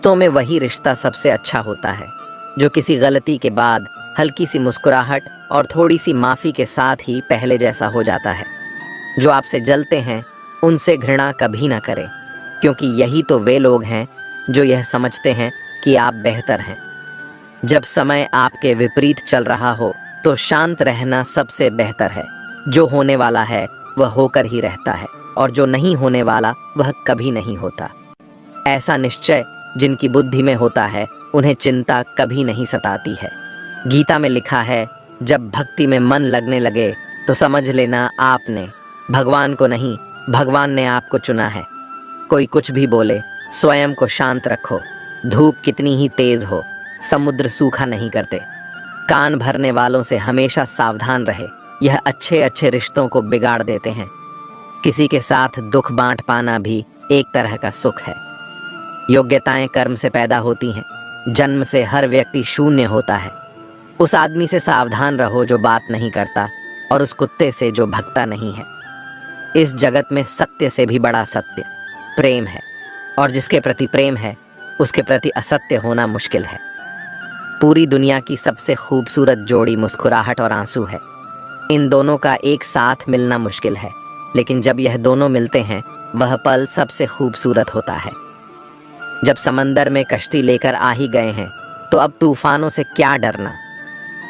रिश्तों में वही रिश्ता सबसे अच्छा होता है जो किसी गलती के बाद हल्की सी मुस्कुराहट और थोड़ी सी माफ़ी के साथ ही पहले जैसा हो जाता है। जो आपसे जलते हैं उनसे घृणा कभी ना करें, क्योंकि यही तो वे लोग हैं जो यह समझते हैं कि आप बेहतर हैं। जब समय आपके विपरीत चल रहा हो तो शांत रहना सबसे बेहतर है। जो होने वाला है वह होकर ही रहता है, और जो नहीं होने वाला वह कभी नहीं होता। ऐसा निश्चय जिनकी बुद्धि में होता है उन्हें चिंता कभी नहीं सताती है। गीता में लिखा है, जब भक्ति में मन लगने लगे तो समझ लेना आपने भगवान को नहीं, भगवान ने आपको चुना है। कोई कुछ भी बोले, स्वयं को शांत रखो। धूप कितनी ही तेज हो, समुद्र सूखा नहीं करते। कान भरने वालों से हमेशा सावधान रहे, यह अच्छे अच्छे रिश्तों को बिगाड़ देते हैं। किसी के साथ दुख बांट पाना भी एक तरह का सुख है। योग्यताएं कर्म से पैदा होती हैं, जन्म से हर व्यक्ति शून्य होता है। उस आदमी से सावधान रहो जो बात नहीं करता, और उस कुत्ते से जो भगता नहीं है। इस जगत में सत्य से भी बड़ा सत्य प्रेम है, और जिसके प्रति प्रेम है उसके प्रति असत्य होना मुश्किल है। पूरी दुनिया की सबसे खूबसूरत जोड़ी मुस्कुराहट और आंसू है। इन दोनों का एक साथ मिलना मुश्किल है, लेकिन जब यह दोनों मिलते हैं वह पल सबसे खूबसूरत होता है। जब समंदर में कश्ती लेकर आ ही गए हैं तो अब तूफानों से क्या डरना।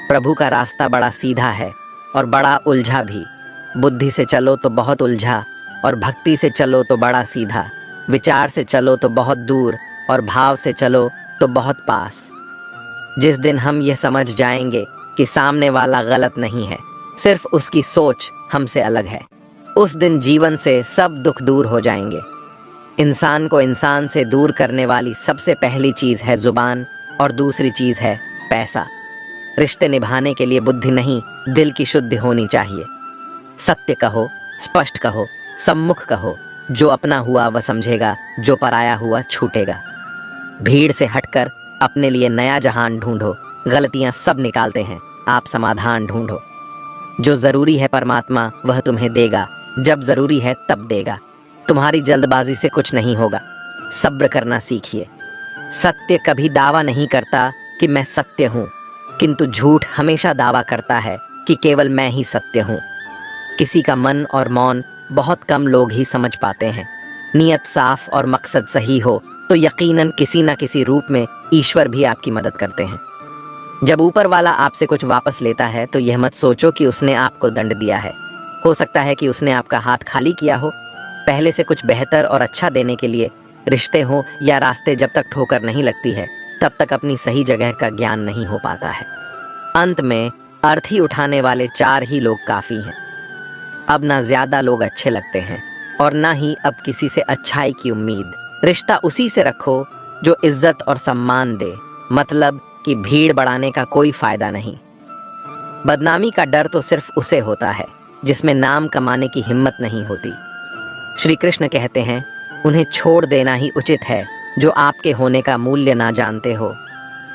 प्रभु का रास्ता बड़ा सीधा है और बड़ा उलझा भी। बुद्धि से चलो तो बहुत उलझा, और भक्ति से चलो तो बड़ा सीधा। विचार से चलो तो बहुत दूर, और भाव से चलो तो बहुत पास। जिस दिन हम यह समझ जाएंगे कि सामने वाला गलत नहीं है, सिर्फ उसकी सोच हमसे अलग है, उस दिन जीवन से सब दुख दूर हो जाएंगे। इंसान को इंसान से दूर करने वाली सबसे पहली चीज़ है जुबान, और दूसरी चीज़ है पैसा। रिश्ते निभाने के लिए बुद्धि नहीं, दिल की शुद्धि होनी चाहिए। सत्य कहो, स्पष्ट कहो, सम्मुख कहो। जो अपना हुआ वह समझेगा, जो पराया हुआ छूटेगा। भीड़ से हटकर अपने लिए नया जहान ढूंढो। गलतियां सब निकालते हैं, आप समाधान ढूंढो। जो ज़रूरी है परमात्मा वह तुम्हें देगा, जब ज़रूरी है तब देगा। तुम्हारी जल्दबाजी से कुछ नहीं होगा, सब्र करना सीखिए। सत्य कभी दावा नहीं करता कि मैं सत्य हूँ, किंतु झूठ हमेशा दावा करता है कि केवल मैं ही सत्य हूँ। किसी का मन और मौन बहुत कम लोग ही समझ पाते हैं। नियत साफ और मकसद सही हो तो यकीनन किसी न किसी रूप में ईश्वर भी आपकी मदद करते हैं। जब ऊपर वाला आपसे कुछ वापस लेता है तो यह मत सोचो कि उसने आपको दंड दिया है। हो सकता है कि उसने आपका हाथ खाली किया हो। पहले से कुछ बेहतर और अच्छा देने के लिए रिश्ते हो या रास्ते जब तक ठोकर नहीं लगती है तब तक अपनी सही जगह का ज्ञान नहीं हो पाता है। अंत में अर्थी उठाने वाले 4 ही लोग काफ़ी हैं। अब ना ज़्यादा लोग अच्छे लगते हैं और ना ही अब किसी से अच्छाई की उम्मीद। रिश्ता उसी से रखो जो इज्जत और सम्मान दे, मतलब कि भीड़ बढ़ाने का कोई फ़ायदा नहीं। बदनामी का डर तो सिर्फ उसे होता है जिसमें नाम कमाने की हिम्मत नहीं होती। श्री कृष्ण कहते हैं, उन्हें छोड़ देना ही उचित है जो आपके होने का मूल्य ना जानते हो।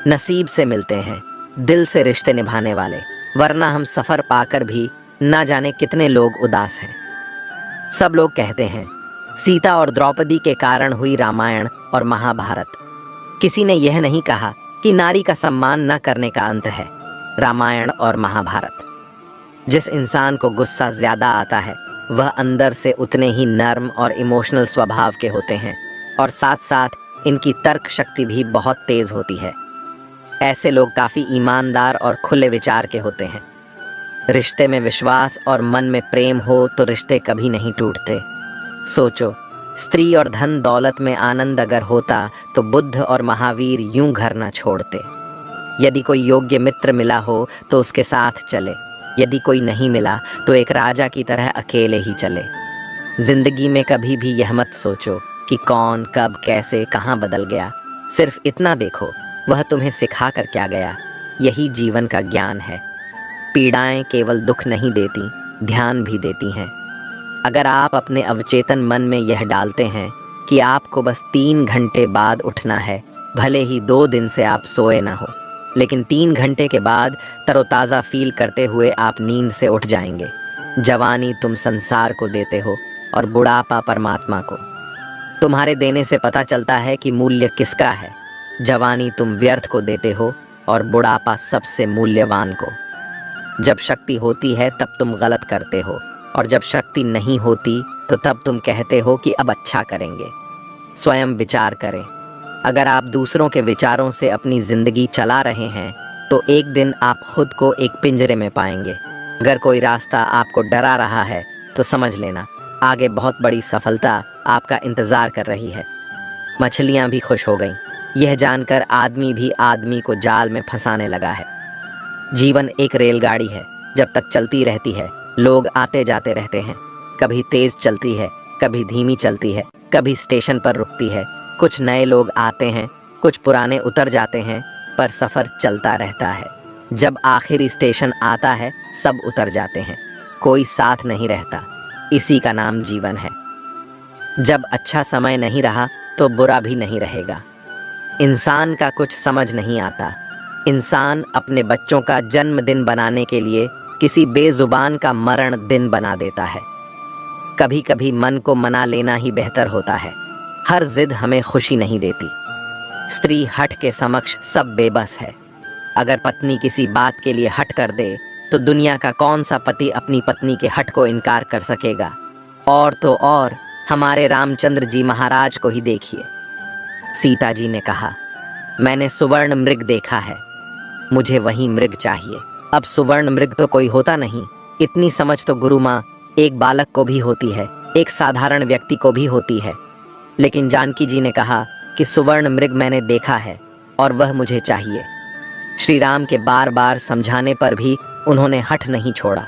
नसीब से मिलते हैं दिल से रिश्ते निभाने वाले, वरना हम सफ़र पाकर भी ना जाने कितने लोग उदास हैं। सब लोग कहते हैं सीता और द्रौपदी के कारण हुई रामायण और महाभारत। किसी ने यह नहीं कहा कि नारी का सम्मान न करने का अंत है रामायण और महाभारत। जिस इंसान को गुस्सा ज़्यादा आता है वह अंदर से उतने ही नर्म और इमोशनल स्वभाव के होते हैं, और साथ साथ इनकी तर्क शक्ति भी बहुत तेज़ होती है। ऐसे लोग काफ़ी ईमानदार और खुले विचार के होते हैं। रिश्ते में विश्वास और मन में प्रेम हो तो रिश्ते कभी नहीं टूटते। सोचो, स्त्री और धन दौलत में आनंद अगर होता तो बुद्ध और महावीर यूं घर न छोड़ते। यदि कोई योग्य मित्र मिला हो तो उसके साथ चले, यदि कोई नहीं मिला तो एक राजा की तरह अकेले ही चले। जिंदगी में कभी भी यह मत सोचो कि कौन कब कैसे कहाँ बदल गया। सिर्फ इतना देखो वह तुम्हें सिखा कर क्या गया। यही जीवन का ज्ञान है। पीड़ाएं केवल दुख नहीं देती, ध्यान भी देती हैं। अगर आप अपने अवचेतन मन में यह डालते हैं कि आपको बस 3 घंटे बाद उठना है, भले ही 2 दिन से आप सोए ना हो, लेकिन 3 घंटे के बाद तरोताज़ा फील करते हुए आप नींद से उठ जाएंगे। जवानी तुम संसार को देते हो और बुढ़ापा परमात्मा को। तुम्हारे देने से पता चलता है कि मूल्य किसका है। जवानी तुम व्यर्थ को देते हो और बुढ़ापा सबसे मूल्यवान को। जब शक्ति होती है तब तुम गलत करते हो, और जब शक्ति नहीं होती तो तब तुम कहते हो कि अब अच्छा करेंगे। स्वयं विचार करें। अगर आप दूसरों के विचारों से अपनी जिंदगी चला रहे हैं तो एक दिन आप खुद को एक पिंजरे में पाएंगे। अगर कोई रास्ता आपको डरा रहा है तो समझ लेना आगे बहुत बड़ी सफलता आपका इंतज़ार कर रही है। मछलियाँ भी खुश हो गईं, यह जानकर आदमी भी आदमी को जाल में फंसाने लगा है। जीवन एक रेलगाड़ी है, जब तक चलती रहती है लोग आते जाते रहते हैं। कभी तेज़ चलती है, कभी धीमी चलती है, कभी स्टेशन पर रुकती है। कुछ नए लोग आते हैं, कुछ पुराने उतर जाते हैं, पर सफ़र चलता रहता है। जब आखिरी स्टेशन आता है सब उतर जाते हैं, कोई साथ नहीं रहता। इसी का नाम जीवन है। जब अच्छा समय नहीं रहा तो बुरा भी नहीं रहेगा। इंसान का कुछ समझ नहीं आता। इंसान अपने बच्चों का जन्मदिन बनाने के लिए किसी बेजुबान का मरण दिन बना देता है। कभी कभी मन को मना लेना ही बेहतर होता है। हर जिद हमें खुशी नहीं देती। स्त्री हठ के समक्ष सब बेबस है। अगर पत्नी किसी बात के लिए हट कर दे तो दुनिया का कौन सा पति अपनी पत्नी के हट को इनकार कर सकेगा। और तो और हमारे रामचंद्र जी महाराज को ही देखिए। सीता जी ने कहा, मैंने सुवर्ण मृग देखा है, मुझे वही मृग चाहिए। अब सुवर्ण मृग तो कोई होता नहीं। इतनी समझ तो गुरु माँ एक बालक को भी होती है, एक साधारण व्यक्ति को भी होती है। लेकिन जानकी जी ने कहा कि सुवर्ण मृग मैंने देखा है और वह मुझे चाहिए। श्री राम के बार बार समझाने पर भी उन्होंने हठ नहीं छोड़ा।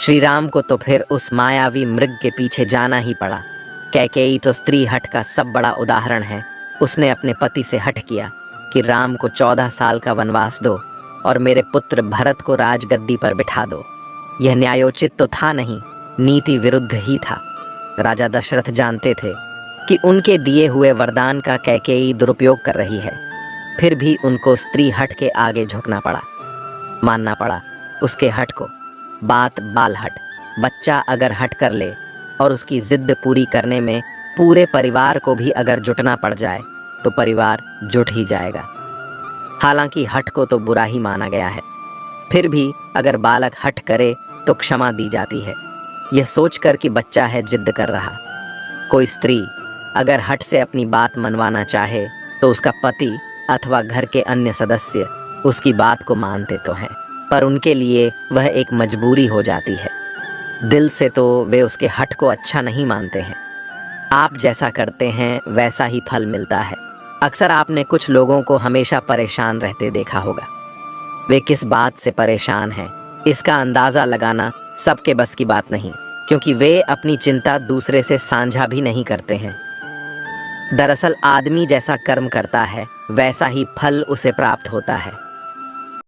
श्री राम को तो फिर उस मायावी मृग के पीछे जाना ही पड़ा। कैकेयी तो स्त्री हठ का सब बड़ा उदाहरण है। उसने अपने पति से हठ किया कि राम को 14 साल का वनवास दो और मेरे पुत्र भरत को राजगद्दी पर बिठा दो। यह न्यायोचित तो था नहीं, नीति विरुद्ध ही था। राजा दशरथ जानते थे कि उनके दिए हुए वरदान का कैकेयी दुरुपयोग कर रही है, फिर भी उनको स्त्री हठ के आगे झुकना पड़ा, मानना पड़ा उसके हठ को। बात बाल हट। बच्चा अगर हट कर ले और उसकी जिद पूरी करने में पूरे परिवार को भी अगर जुटना पड़ जाए तो परिवार जुट ही जाएगा। हालांकि हठ को तो बुरा ही माना गया है, फिर भी अगर बालक हठ करे तो क्षमा दी जाती है, यह सोचकर कि बच्चा है जिद कर रहा। कोई स्त्री अगर हठ से अपनी बात मनवाना चाहे तो उसका पति अथवा घर के अन्य सदस्य उसकी बात को मानते तो हैं, पर उनके लिए वह एक मजबूरी हो जाती है। दिल से तो वे उसके हठ को अच्छा नहीं मानते हैं। आप जैसा करते हैं वैसा ही फल मिलता है। अक्सर आपने कुछ लोगों को हमेशा परेशान रहते देखा होगा। वे किस बात से परेशान हैं इसका अंदाज़ा लगाना सबके बस की बात नहीं, क्योंकि वे अपनी चिंता दूसरे से साझा भी नहीं करते हैं। दरअसल आदमी जैसा कर्म करता है वैसा ही फल उसे प्राप्त होता है।